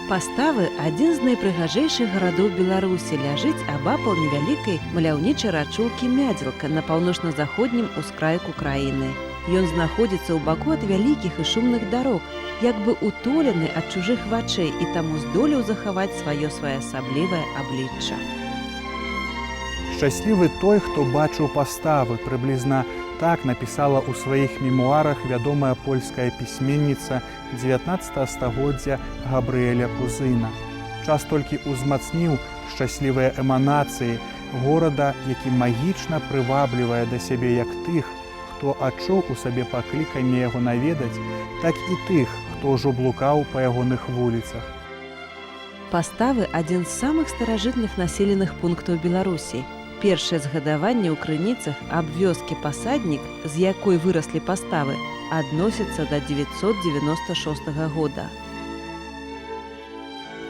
Паставы – адзін з найпрыгажэйшых гарадоў Беларусі, ляжыць абапал невялікай маляўнічай рачулкі Мядзелка на паўночна-заходнім ускрайку краіны. Ён знаходзіцца ў баку ад вялікіх і шумных дарог, як бы утолены ад чужых вачэй і таму здолеў захаваць сваё своеасаблівае аблічча. Шчаслівы той, хто бачыў паставы, прыблізна так напісала ў сваіх мемуарах вядомая польская пісьменніца 19 стагоддзя Габрыэля Кузына. Час толькі ўзмацніў шчаслівыя эманацыі горада, які магічна прываблівае да сябе як тых, хто адчуў у сабе пакліканне яго наведаць, так і тых, хто ўжо блукаў па ягоных вуліцах. Паставы – адзін з самых старажытных населеных пунктаў Беларусі. Першае згадаванне ў крыніцах аб вёскі Пасаднік, з якой выраслі паставы, адносіцца да 996 года.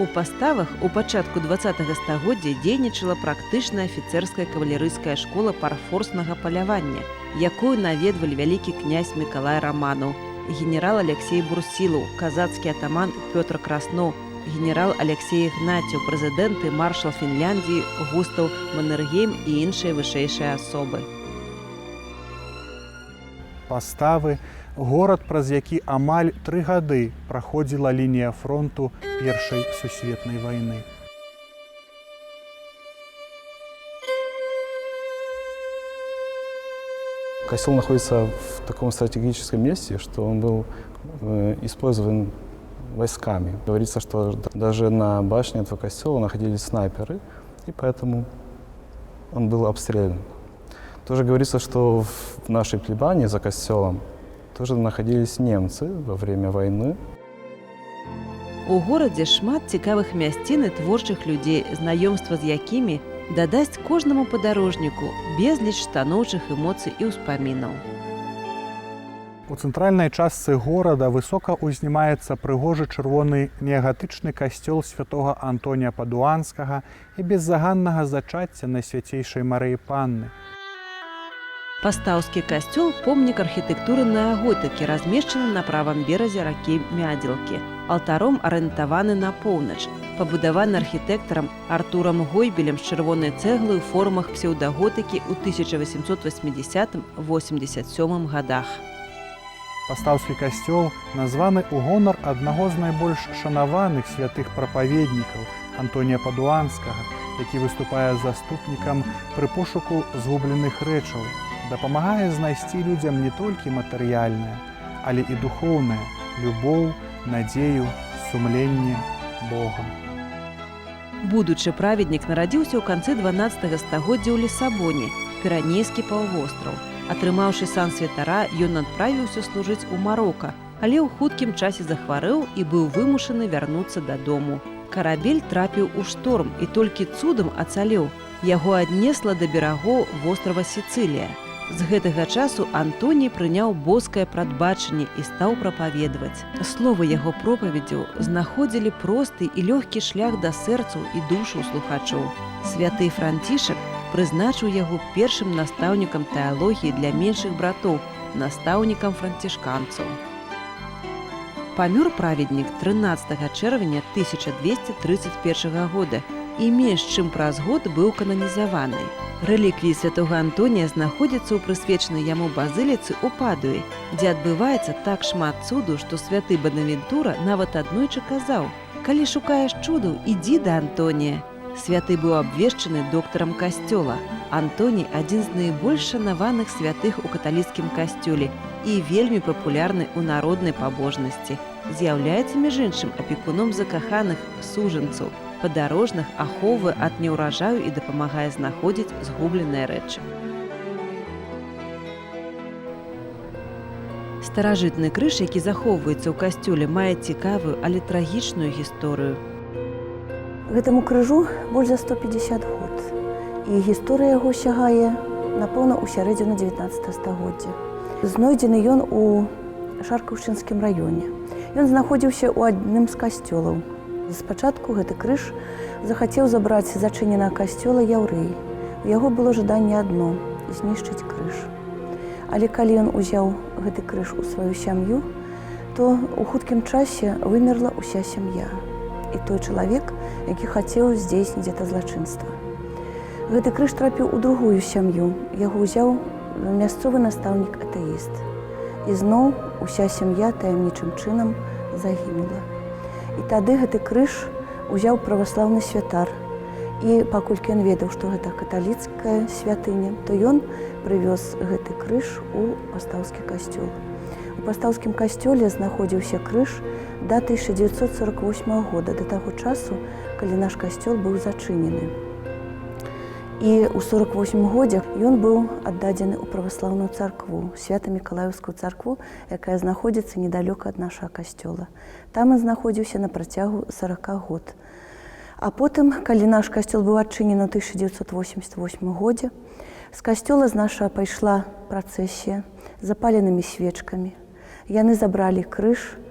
У паставах у пачатку 20-го стагоддзя дзейнічала практычная афіцэрская кавалерыйская школа парфорснага палявання, якую наведвалі вялікі князь Мікалай Раманаў, генерал Алексей Бурсілаў, казацкі атаман Пётр Красноў, генерал Алексей Ігнатьеў, прэзідэнт і маршал Фінляндіі Густаў Маннергейм і іншыя вышэйшыя асобы. Паставы – горад, праз які амаль 3 гады праходзіла лінія фронту Першай сусветнай вайны. Костел находится в таком стратегическом месте, что он был использован войсками. Говорится, что даже на башне этого костела находились снайперы, и поэтому он был обстрелян. Тоже говорится, что в нашей плебании за костелом тоже находились немцы во время войны. У горадзе шмат цікавых мясцін і творчых людзей, знаёмства з якімі дадасць кожнаму падарожніку безліч станоўчых эмоцый і ўспамінаў. У цэнтральнай частцы горада высока ўзнімаецца прыгожы чырвоны неагатычны касцёл святога Антонія Падуанскага і беззаганнага зачацця Найсвяцейшай Марыі Панны. Пастаўскі касцёл – помнік архітэктуры неаготыкі, размешчаны на правым беразе ракі Мядзелкі. Алтаром арыентаваны на поўнач, пабудаваны архітэктарам Артурам Гойбелем з чырвонай цэглы ў формах псеўдаготыкі ў 1880-87 годах. Пастаўскі касцёл названы ў гонар аднаго з найбольш шанаваных святых прапаведнікаў Антонія Падуанскага, які выступае заступнікам пры пошуку згубленых рэчаў, дапамагае знайсці людзям не толькі матэрыяльнае, але і духоўнае – любоў, надзею, сумленне, Бога. Будучы праведнік нарадзіўся ў канцы 12-го стагоддзя ў Лісабоне, Піранейскі паўвостраў. Атрымаўшы сан святара, ён адправіўся служыць у Марока, але ў хуткім часе захварэў і быў вымушаны вярнуцца дадому. Карабель трапіў у шторм і толькі цудам ацалеў. Яго аднесла да берагоў вострава Сіцылія. З гэтага часу Антоній прыняў боскае прадбачанне і стаў прапаведаваць. Словы яго пропаведзяў знаходзілі просты і лёгкі шлях да сэрцаў і душу слухачоў. Святы Францішак прызначыў яго першым настаўнікам тэалогіі для меншых братоў, настаўнікам францішканцаў. Памёр праведнік 13 чэрвеня 1231 года і менш чым праз год быў кананізаваны. Рэліквіі святога Антонія знаходзяцца ў прысвечанай яму базыліцы ў Падуі, дзе адбываецца так шмат цуду, што святы Бонавентура нават аднойчы казаў: «Калі шукаеш цудаў, ідзі да Антонія». Святы быў абвешчаны доктарам касцёла. Антоній – адзін з найбольш шанаваных святых у каталіцкім касцёле і вельмі папулярны ў народнай пабожнасці. З'яўляецца, між іншым, апекуном закаханых сужанцаў, падарожных, ахоўвае ад неўражаю і дапамагае знаходзіць згубленыя рэчы. Старажытны крыж, які захоўваецца ў касцёле, мае цікавую, але трагічную гісторыю. Гэтаму крыжу больш за 150 год, і гісторыя яго сягае, напэўна, у сярэдзіну 19 стагоддзя. Знойдзены ён у Шаркаўшчынскім раёне. Ён знаходзіўся ў адным з касцёлаў. Спачатку гэты крыж захацеў забраць з зачыненага касцёла яўрэй. У яго было жаданне адно – знішчыць крыж. Але калі ён узяў гэты крыж у сваю сям'ю, то ў хуткім часе вымерла ўся сям'я. і той чалавек, які хацеў здзейсніць гэта злачынства. Гэты крыж трапіў у другую сям'ю. Яго ўзяў мясцовы настаўнік атэіст. І зноў уся сям'я таямнічым чынам загінула. І тады гэты крыж узяў праваслаўны святар. І паколькі ён ведаў, што гэта каталіцкая святыня, то ён прывёз гэты крыж у пастаўскі касцёл. У пастаўскім касцёле знаходзіўся крыж да 1948 года, да таго часу, калі наш касцёл быў зачынены. І ў 48 годзе ён быў аддадзены ў праваслаўную царкву, Свята-Мікалаеўскую царкву, якая знаходзіцца недалёка ад нашага касцёла. Там ён знаходзіўся на працягу 40 год. А потым, калі наш касцёл быў адчынены ў 1988 годзе, з касцёла з нашага пайшла працэсія з запаленымі свечкамі. Яны забралі крыж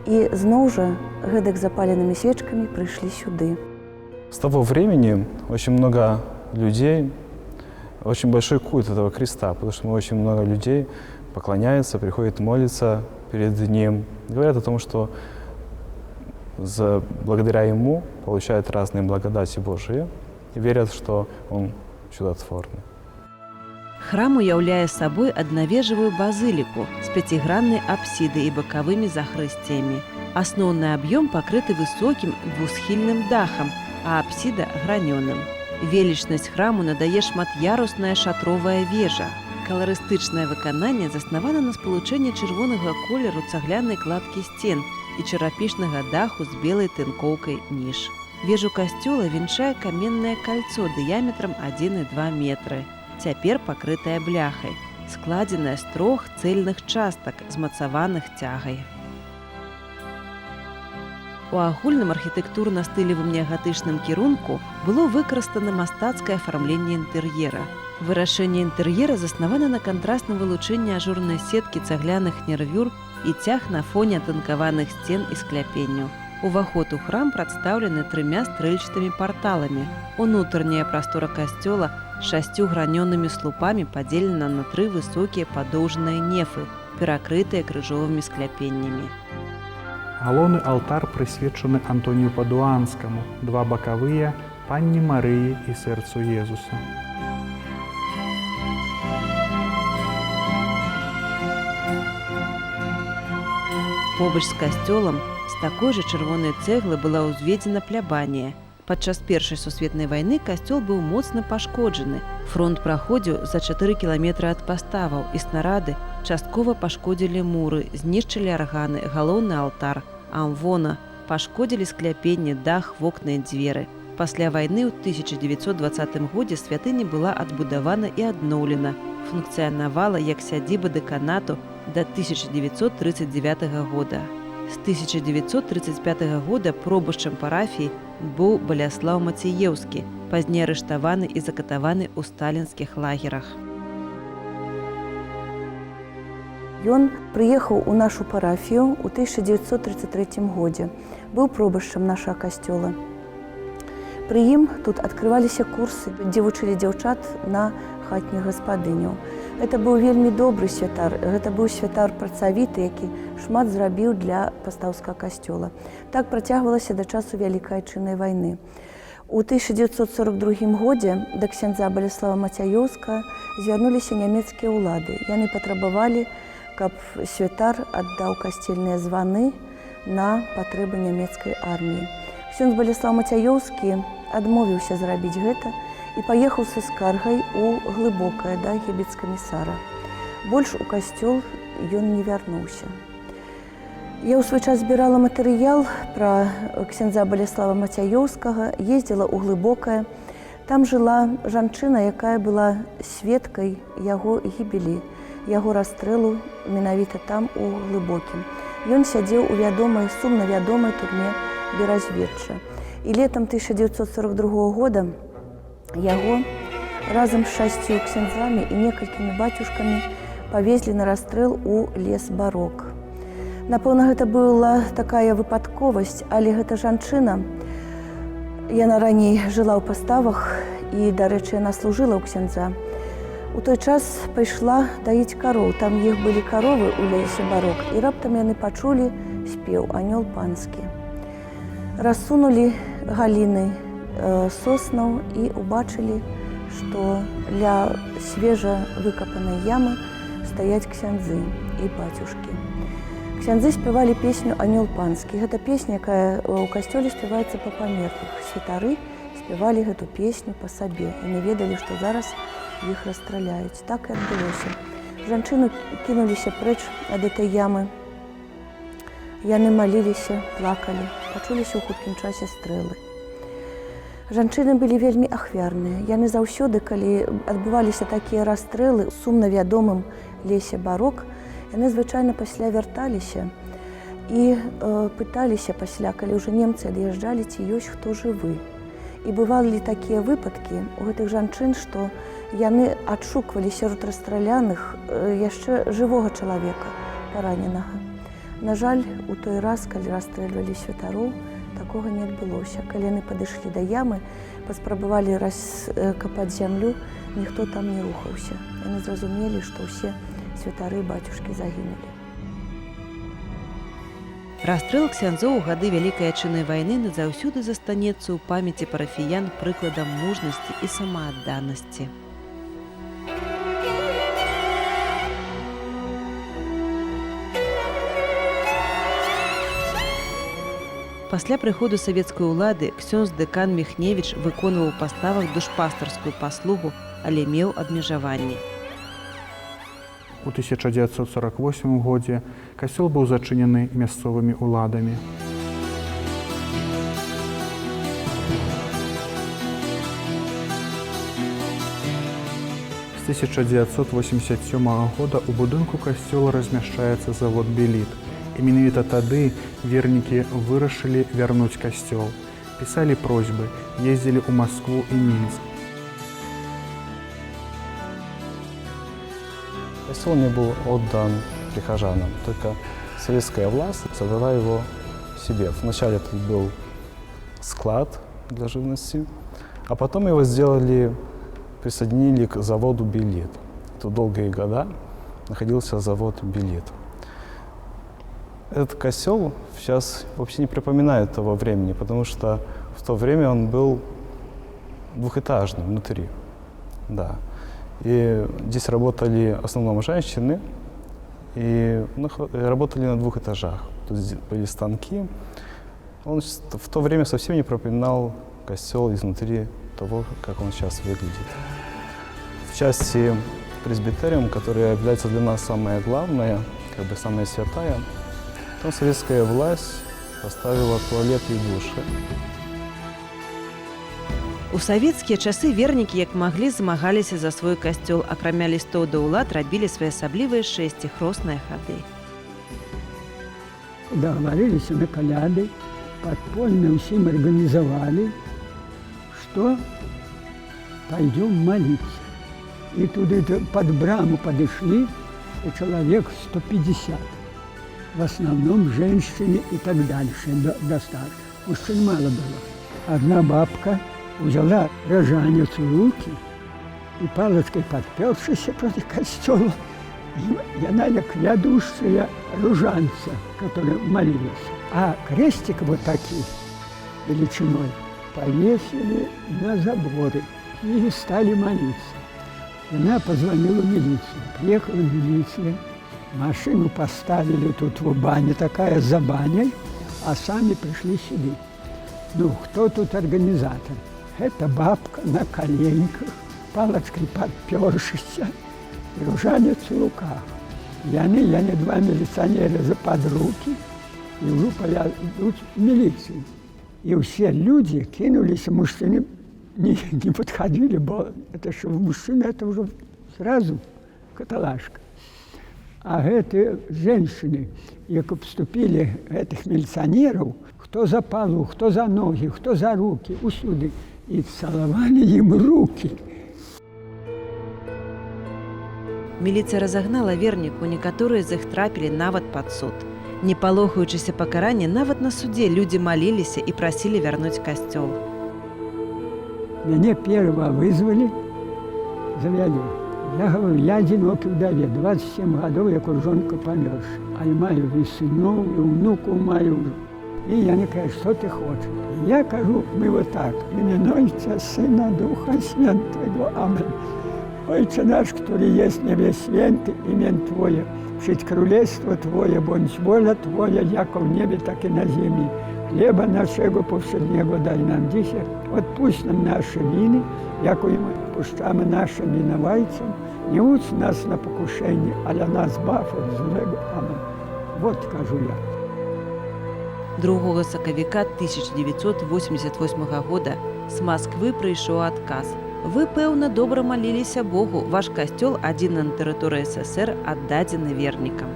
і зноў жа гэтак запаленымі свечкамі прыйшлі сюды. С того времени очень много людей, очень большой культ этого креста, потому что очень много людей поклоняются, приходят молиться перед ним, говорят о том, что благодаря ему получают разные благодати Божии и верят, что он чудотворный. Храм уяўляе сабой аднавежавую базыліку з пяціграннай апсідай і бакавымі захрысцямі. Асноўны аб'ём пакрыты высокім двухсхільным дахам, а апсіда гранёным. Велічнасць храму надае шмат'ярусная шатровая вежа. Каларыстычнае выкананне заснавана на спалучэнні чырвонага колеру цаглянай кладкі сцен і чарапічнага даху з белай тынкоўкай ніж. Вежу касцёла вянчае каменнае кальцо дыяметрам 1,2 метры. Цяпер пакрытая бляхай, складзеная з 3 цэльных частак, змацаваных цягай. У агульным архітэктурна-стылевым неагатычным кірунку было выкарыстана мастацкае афармленне інтэр'ера. Вырашэнне інтэр'ера заснавана на кантрасным вылучэнні ажурнай сеткі цагляных нервюр і цяг на фоне атынкаваных сцен і скляпенняў. Уваход у храм прадстаўлены 3 стрэльчатымі парталамі. Унутраняя прастора касцёла 6 гранёнымі слупамі падзелена на 3 высокія падоўжныя нефы, перакрытыя крыжовымі скляпеннямі. Галоўны алтар прысвечаны Антонію Падуанскаму, 2 бакавыя Панні Марыі і сэрцу Езуса. Побач з касцёлам з такой жа чырвонай цэглы была ўзведзена плябанія. Падчас Першай сусветнай вайны касцёл быў моцна пашкоджаны. Фронт праходзіў за 4 кіламетры ад паставаў, і снарады часткова пашкодзілі муры, знішчылі арганы, галоўны алтар, амвона, пашкодзілі скляпенні, дах, вокны і дзверы. Пасля вайны ў 1920 годзе святыня была адбудавана і адноўлена, функцыянавала як сядзіба дэканату да 1939 года. З 1935 года пробушчам парафіі быў Баляслаў Мацееўскі, пазней арыштаваны і закатаваны ў сталінскіх лагерах. Ён прыехаў у нашу парафію ў 1933 годзе, быў пробушчам нашага касцёла. Пры ім тут адкрываліся курсы, дзе вучылі дзяўчат на хатніх гаспадыняў. Гэта быў вельмі добры святар, гэта быў святар працавіты, які шмат зрабіў для пастаўскага касцёла. Так працягвалася да часу Вялікай Айчыннай вайны. У 1942 годзе да ксяндза Баляслава Мацяёўскага звярнуліся нямецкія ўлады. Яны патрабавалі, каб святар аддаў касцельныя званы на патрэбы нямецкай арміі. Ксёндз Баляслаў Мацяёўскі адмовіўся зрабіць гэта і паехаў са скаргай у Глыбокае да гебіцкамісара. Больш у касцёл ён не вярнуўся. Я ў свой час збірала матэрыял пра ксяндза Баляслава Мацяёўскага, ездзіла ў Глыбокае. Там жыла жанчына, якая была сведкай яго гібелі, яго расстрэлу менавіта там у Глыбокім. Ён сядзеў у вядомай, сумна вядомай турме Беразведча. І летам 1942 года яго разам з 6 ксяндзамі і некалькімі бацюшкамі павезлі на расстрэл у лес Барок. Напэўна, гэта была такая выпадковасць, але гэта жанчына, яна раней жыла ў паставах і, дарэчы, яна служыла ў ксяндза. У той час пайшла даіць кароў, там іх былі каровы ў лесе Барок, і раптам яны пачулі спеў «Анёл панскі». Рассунулі галіны соснаў і ўбачылі, што ля свежа выкапанай ямы стаяць ксяндзы і бацюшкі. Ксяндзы спявалі песню «Анёл панскі». Гэта песня, якая ў касцёле спяваецца па памерлых. Святары спявалі гэту песню па сабе і не ведалі, што зараз іх расстраляюць. Так і адбылося. Жанчыны кінуліся прэч ад этой ямы. Яны маліліся, плакалі, пачуліся ў хуткім часе стрэлы. Жанчыны былі вельмі ахвярныя. Яны заўсёды, калі адбываліся такія расстрэлы ў сумна вядомым лесе Барок, яны звычайна пасля вярталіся і пыталіся пасля, калі ўжо немцы ад'язджалі, ці ёсць хто жывы. І бывалі такія выпадкі у гэтых жанчын, што яны адшуквалі сярод расстраляных яшчэ жывога чалавека, параненага. На жаль, у той раз, калі расстрэльвалі святароў, такога не адбылося. Калі яны падышлі да ямы, паспрабавалі раскапаць зямлю, ніхто там не рухаўся. Яны зразумелі, што ўсе святары бацюшкі загінулі. Расстрэл ксяндзоў у гады Вялікай Адчыннай вайны назаўсёды застанецца ў памяці парафіян прыкладам мужнасці і самаадданасці. Пасля прыходу савецкай улады ксёндз-дэкан Міхневіч выконваў па ставах душпастарскую паслугу, але меў абмежаванні. У 1948 годзе касцёл быў зачынены мясцовымі ўладамі. З 1987 года ў будынку касцёла размяшчаецца завод «Беліт». І менавіта тады вернікі вырашылі вярнуць касцёл. Пісалі просьбы, ездзілі ў Маскву і Мінск. Костел не был отдан прихожанам, только советская власть забрала его себе. Вначале это был склад для живности, а потом его сделали, присоединили к заводу «Белит». Тут долгие года находился завод «Белит». Этот костел сейчас вообще не припоминает того времени, потому что в то время он был двухэтажный внутри. Да. И здесь работали в основном женщины, и работали на 2 этажах. Тут были станки. Он в то время совсем не пропоминал костел изнутри того, как он сейчас выглядит. В части пресбитериум, которая является для нас самая главная, как бы самая святая, там советская власть поставила туалеты и души. У савецкія часы вернікі, як маглі, змагаліся за свой касцёл, акрамя лістоў да ўлад рабілі своеасаблівыя шасцігросныя хады. Договорились на коляды, подпольно всем организовали, что пойдем молиться. И туда под браму подошли, и человек 150. В основном женщины и так дальше, до старых. Мужчин мало было. Одна бабка взяла рожанец в руки и палочкой подпершись против костела. И она як ведущая ружанца, которые молились. А крестик вот такие величиной повесили на заборы и стали молиться. И она позвонила в милицию. Приехала милиция. Машину поставили тут в бане, такая за баней, а сами пришли сюда. Ну, кто тут организатор? Это бабка на коленках, палочкой подпершись, и ружанец в руках. Яны 2 милиционера за под руки, и уже идут в милицию. И все люди кинулись, мужчины не подходили, бо это что мужчина, это уже сразу каталажка. А эти женщины, як обступили этих милиционеров, кто за полу, кто за ноги, кто за руки, усюды, и целовали им руки. Міліцыя разагнала верніку, некаторыя з іх трапілі нават пад суд. Не палохаючыся пакарання, нават на судзе людзі маліліся і прасілі вярнуць касцёл. Меня первого вызвали, завели. Я говорю, я одинокий вдове, 27 годов, я куржонка померз. А я маю и сынов, и внуку мою. И я кажу, что ты хочешь? Я кажу, мы вот так, именуется Сына Духа Святого. Аминь. Отче наш, который есть в небе, святый, имен Твое, придь кралевство Твое, будь воля Твоя, яко в небе, так и на земле. Хлеба нашего повседнего дай нам dzisiaj, отпусть нам наши вины, яко и мы отпускаем нашим виноватцам, не учи нас на покушение, але нас бав от злого. Аминь. Вот кажу я. 2 сакавіка 1988 года з Москвы прыйшоў адказ. Вы, пэўна, добра маліліся Богу. Ваш касцёл адзін на тэрыторыі СССР аддадзены вернікам.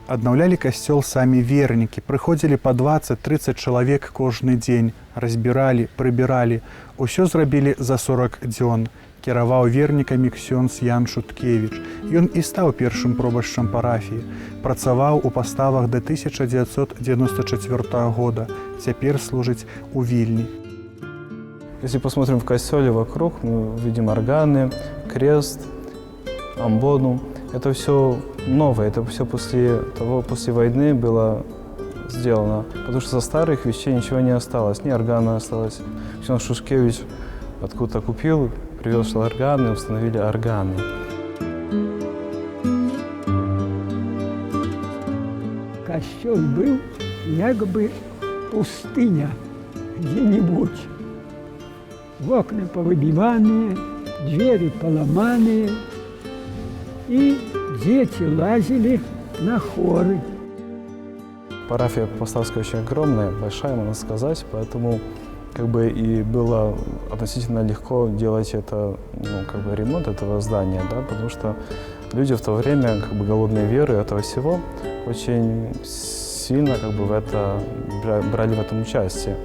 Аднаўлялі касцёл самі вернікі, прыходзілі па 20-30 чалавек кожны дзень, разбіралі, прыбіралі. Усё зрабілі за 40 дзён. Кіраваў вернікамі ксёндз Ян Шуткевіч. Ён і стаў першым пробашчам парафіі. Працаваў у паставах да 1994 года. Цяпер служыць у Вільні. Если посмотрим в костеле вокруг, мы видим органы, крест, амбону. Это все новое, это все после войны было сделано. Потому что со старых вещей ничего не осталось, ни органа осталось. Ксёндз Шушкевич откуда-то купил, привез органы, установили органы. Костел был як бы пустыня где-нибудь. Окна повыбиванные, двери поломанные. И дети лазили на хоры. Парафия Поставская очень огромная, большая, можно сказать, поэтому как бы и было относительно легко делать это, ремонт этого здания, да, потому что люди в то время, голодные веры этого всего, очень сильно в это брали в этом участие.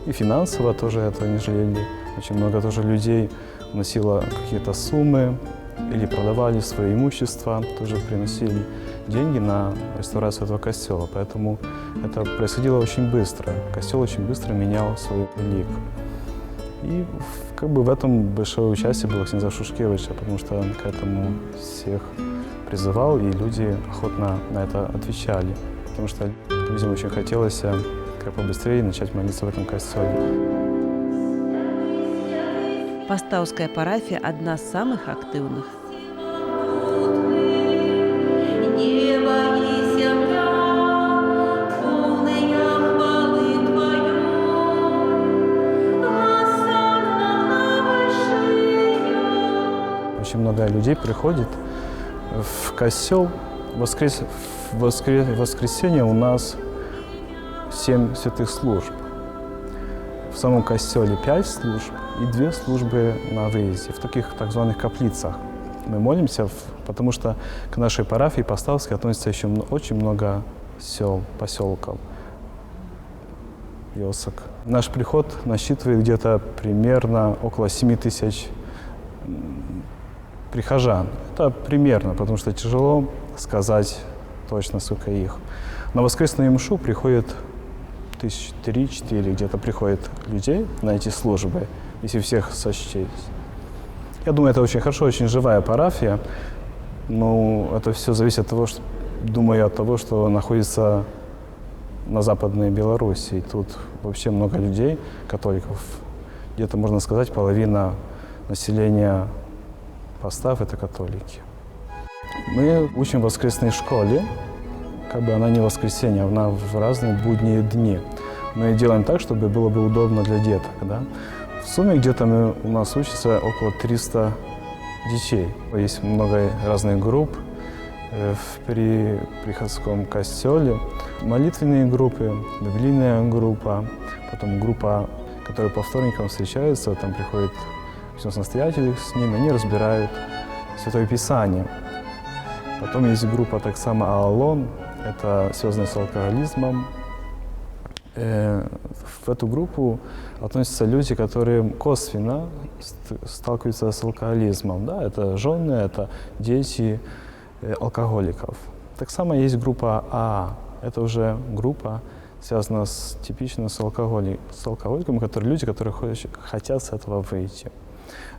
И финансово тоже этого не жалели. Очень много тоже людей вносило какие-то суммы или продавали свое имущество, тоже приносили деньги на реставрацию этого костела. Поэтому это происходило очень быстро. Костел очень быстро менял свой лик. И в этом большое участие было князя Шушкевича, потому что он к этому всех призывал, и люди охотно на это отвечали. Потому что людям очень хотелось как побыстрее начать молиться в этом костеле. Пастаўская парафія адна з самых актыўных. Очень много людей приходит в костел. В воскресенье у нас 7 святых служб. В самом костеле 5 служб и 2 службы на выезде, в таких так званых каплицах. Мы молимся, потому что к нашей парафии Поставской относится еще очень много сел, поселков, вёсок. Наш приход насчитывает где-то примерно около 7 тысяч прихожан. Это примерно, потому что тяжело сказать точно, сколько их. На воскресную мшу приходит 3-4 где-то приходит людей на эти службы, если всех сочесть. Я думаю, это очень хорошо, очень живая парафия, но это все зависит от того, что, думаю, от того, что находится на Западной Белоруссии. Тут вообще много людей, католиков. Где-то, можно сказать, половина населения Постав – это католики. Мы учим в воскресной школе, она не воскресенье, она в разные будние дни. Мы делаем так, чтобы было бы удобно для деток. Да? В сумме где-то у нас учится около 300 детей. Есть много разных групп при приходском костеле. Молитвенные группы, библейная группа, потом группа, которая по вторникам встречается, там приходит настоятель с ними, они разбирают Святое Писание. Потом есть группа так само Аалон, это связано с алкоголизмом. В эту группу относятся люди, которые косвенно сталкиваются с алкоголизмом. Да? Это жены, это дети алкоголиков. Так само есть группа АА. Это уже группа, связана типично с алкоголиками, которые люди, которые хотят с этого выйти.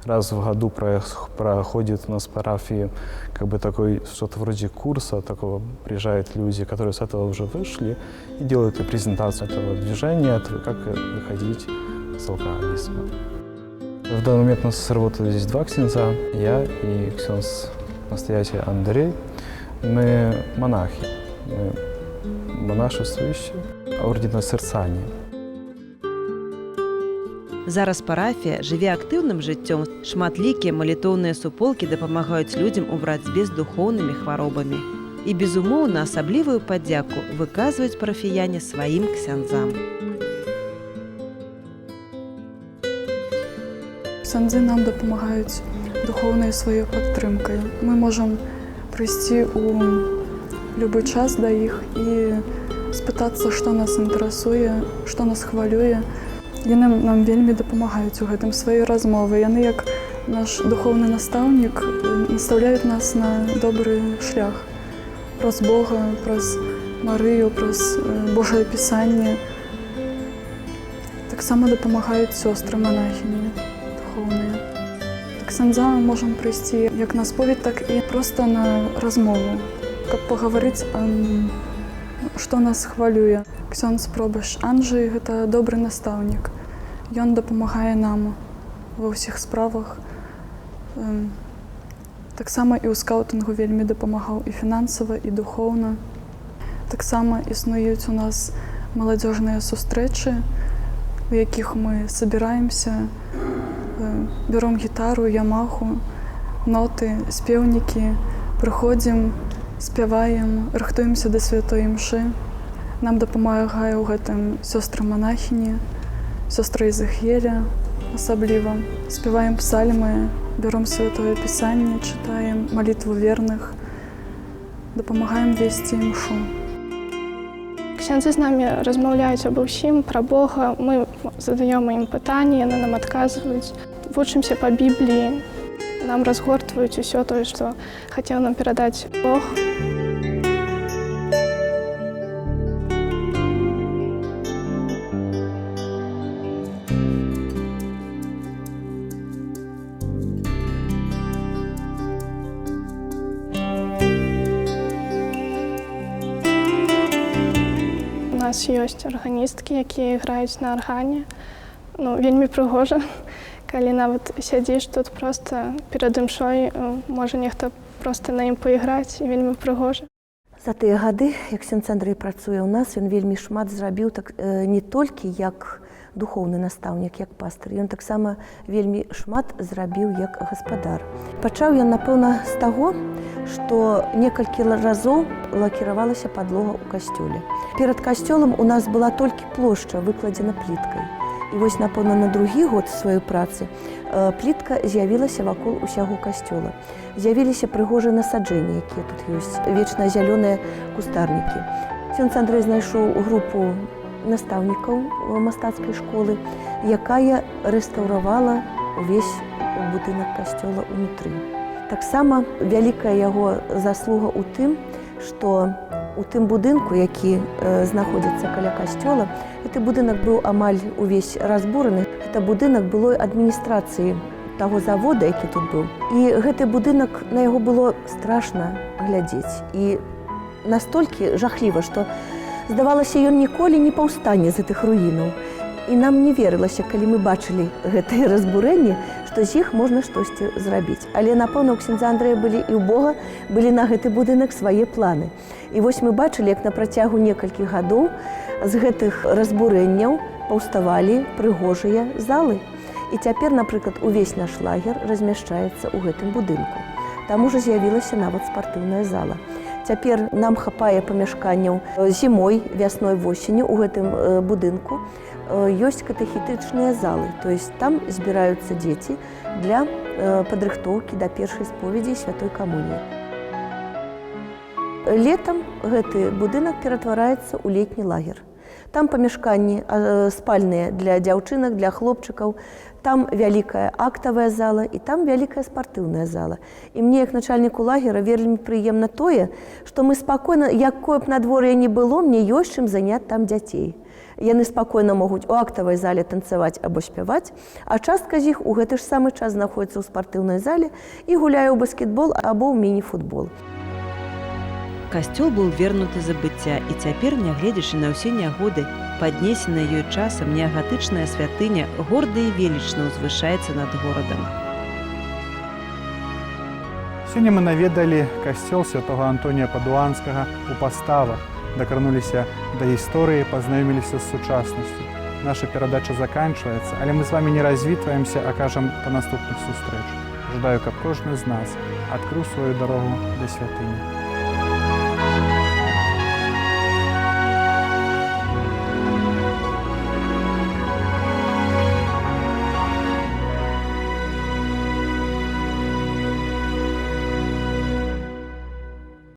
раз в году проходит у нас в парафии как бы такой, что-то вроде курса такого. Приезжают люди, которые с этого уже вышли и делают презентацию этого движения, как выходить с алкоголизма. В данный момент у нас работают здесь два ксенза, я и ксенз-настоятель Андрей. Мы монахи, мы монашествующие, ордена Серцані. Зараз парафія жыве актыўным жыццём. Шматлікія малітоўныя суполкі дапамагаюць людзям у барацьбе з духоўнымі хваробамі. І, безумоўна, асаблівую падзяку выказваюць парафіяне сваім ксяндзам. Ксяндзы нам дапамагаюць духоўнай сваёй падтрымкай. Мы можам прыйсці ў любы час да іх і спытацца, што нас інтарэсуе, што нас хвалюе. Яны нам вельмі дапамагаюць у гэтым сваёй размовы. Яны, як наш духоўны настаўнік, настаўляюць нас на добры шлях. Праз Бога, праз Марыю, праз Божае Пісанне. Таксама дапамагаюць сёстры монахіні духоўныя. Да ксяндза мы можам прыйсці як на споведь, так і проста на размову, каб пагаварыць, што нас хвалюе. Ксёндз пробашч Анджэй – гэта добры настаўнік. Ён дапамагае нам ва ўсіх справах. Таксама і ў скаўтынгу вельмі дапамагаў і фінансава, і духоўна. Таксама існуюць у нас маладзёжныя сустрэчы, у якіх мы сабіраемся, бяром гітару, ямаху, ноты, спеўнікі, прыходзім, спяваем, рыхтуемся да святой імшы. Нам дапамагае ў гэтым сёстры монахіні, сёстры Ізахіэля асабліва. Спяваем псальмы, бяром святое Пісанне, чытаем малітву верных, дапамагаем весці імшу. Ксяндзы з намі размаўляюць аб усім, пра Бога. Мы задаём ім пытанні, яны нам адказваюць. Вучымся па Бібліі. Нам разгортваюць усё тое, што хацеў нам перадаць Бог. У нас ёсць арганісткі, якія іграюць на аргане. Вельмі прыгожа. Калі нават сядзіш тут проста перад імшой, можа нехта проста на ім паіграць, і вельмі прыгожа. За тыя гады, як ксёндз Андрэй працуе ў нас, ён вельмі шмат зрабіў не толькі як духоўны настаўнік, як пастыр. Ён таксама вельмі шмат зрабіў як гаспадар. Пачаў ён, напэўна, з таго, што некалькі разоў лакіравалася падлога ў касцёле. Перад касцёлам у нас была толькі плошча, выкладзена пліткай. І вось, напэўна, на другі год сваёй працы плітка з'явілася вакол усяго касцёла. З'явіліся прыгожыя насаджэнні, якія тут ёсць, вечна зялёныя кустарнікі. Ксёндз Андрэй знайшоў групу настаўнікаў мастацкай школы, якая рэстаўравала ўвесь будынак касцёла ўнутры. Таксама вялікая яго заслуга ў тым, што у тым будынку, які знаходзіцца каля касцёла, гэты будынак быў амаль увесь разбураны. Гэта будынак былой адміністрацыі таго завода, які тут быў. І гэты будынак, на яго было страшна глядзець. І настолькі жахліва, што здавалася, ён ніколі не паўстане з гэтых руінаў. І нам не верылася, калі мы бачылі гэтае разбурэнне, што з іх можна штосьці зрабіць. Але, напэўна, у ксяндза Андрэя былі і ў Бога былі на гэты будынак свае планы. І вось мы бачылі, як на працягу некалькіх гадоў з гэтых разбурэнняў паўставалі прыгожыя залы. І цяпер, напрыклад, увесь наш лагер размяшчаецца ў гэтым будынку. Там ужо з'явілася нават спартыўная зала. Цяпер нам хапае памяшканняў зімой, вясной, восенню ў гэтым будынку. Ёсць катэхетычныя залы, то есть там збіраюцца дзеці для падрыхтоўкі да першай споведзі святой камуніі. Летам гэты будынак ператвараецца ў летні лагер. Там памяшканні спальныя для дзяўчынак, для хлопчыкаў, там вялікая актавая зала і там вялікая спартыўная зала. І мне, як начальніку лагера, вельмі прыемна тое, што мы спакойна, якое б надвор'е не было, мне ёсць чым заняць там дзяцей. Яны спакойна могуць у актавай зале танцаваць або спяваць, а частка з іх у гэты ж самы час знаходзіцца ў спартыўнай зале і гуляе ў баскетбол або ў міні-футбол. Касцёл быў вернуты забыцця, і цяпер, нягледзячы на ўсе нягоды, паднесеная ёй часам неагатычная святыня горда і велічна ўзвышаецца над горадам. Сёння мы наведалі касцёл святога Антонія Падуанскага у Паставах, дакрануліся да гісторыі, пазнаёміліся з сучаснасцю. Наша перадача заканчваецца, але мы з вамі не развітваемся, а кажам да наступных сустрэч. Жадаю, каб кожны з нас адкрыў сваю дарогу да святыні.